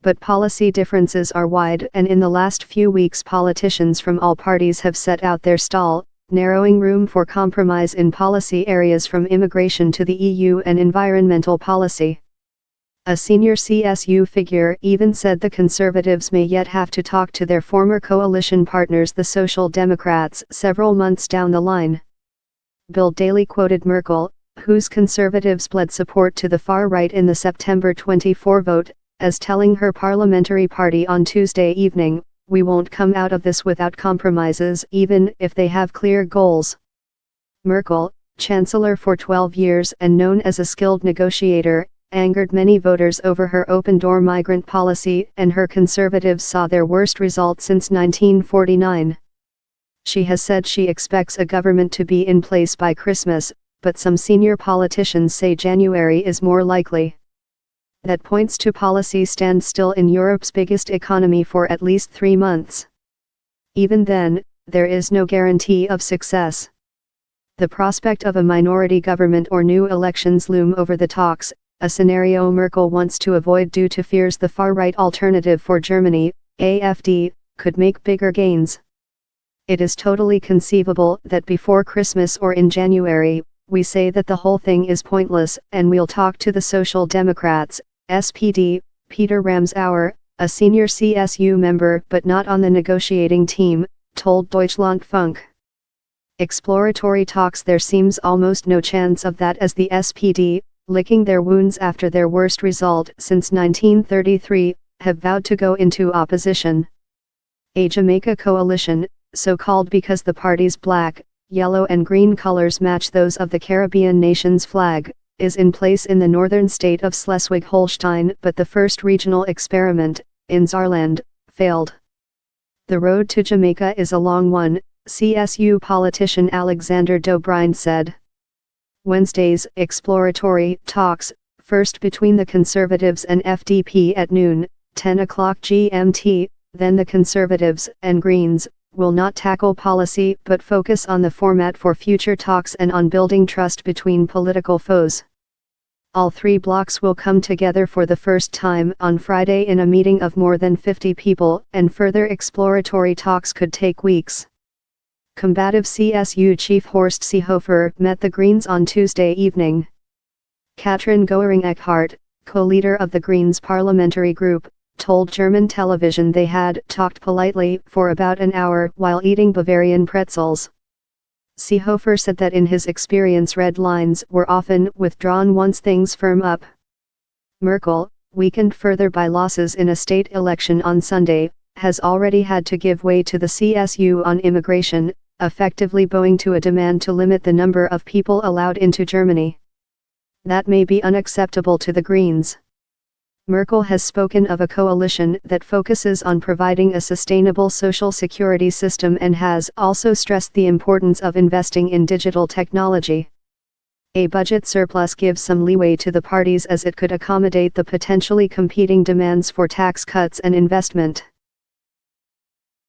but policy differences are wide, and in the last few weeks politicians from all parties have set out their stall, narrowing room for compromise in policy areas from immigration to the EU and environmental policy. A senior CSU figure even said the Conservatives may yet have to talk to their former coalition partners, the Social Democrats, several months down the line. Bild Daily quoted Merkel, whose Conservatives bled support to the far right in the September 24 vote, as telling her parliamentary party on Tuesday evening, "We won't come out of this without compromises, even if they have clear goals." Merkel, Chancellor for 12 years and known as a skilled negotiator, angered many voters over her open-door migrant policy, and her Conservatives saw their worst result since 1949. She has said she expects a government to be in place by Christmas, but some senior politicians say January is more likely. That points to policy standstill in Europe's biggest economy for at least 3 months. Even then, there is no guarantee of success. The prospect of a minority government or new elections loom over the talks, a scenario Merkel wants to avoid due to fears the far-right Alternative for Germany, AfD, could make bigger gains. It is totally conceivable that before Christmas or in January, we say that the whole thing is pointless and we'll talk to the Social Democrats, SPD, Peter Ramsauer, a senior CSU member but not on the negotiating team, told Deutschlandfunk. Exploratory talks: there seems almost no chance of that, as the SPD, licking their wounds after their worst result since 1933, have vowed to go into opposition. A Jamaica coalition, so called because the party's black, yellow and green colors match those of the Caribbean nation's flag, is in place in the northern state of Schleswig-Holstein, but the first regional experiment, in Saarland, failed. The road to Jamaica is a long one, CSU politician Alexander Dobrindt said. Wednesday's exploratory talks, first between the Conservatives and FDP at noon, 10 o'clock GMT, then the Conservatives and Greens, will not tackle policy but focus on the format for future talks and on building trust between political foes. All three blocs will come together for the first time on Friday in a meeting of more than 50 people, and further exploratory talks could take weeks. Combative CSU chief Horst Seehofer met the Greens on Tuesday evening. Katrin Göring-Eckardt, co-leader of the Greens parliamentary group, told German television they had talked politely for about an hour while eating Bavarian pretzels. Seehofer said that in his experience red lines were often withdrawn once things firm up. Merkel, weakened further by losses in a state election on Sunday, has already had to give way to the CSU on immigration, effectively bowing to a demand to limit the number of people allowed into Germany. That may be unacceptable to the Greens. Merkel has spoken of a coalition that focuses on providing a sustainable social security system and has also stressed the importance of investing in digital technology. A budget surplus gives some leeway to the parties as it could accommodate the potentially competing demands for tax cuts and investment.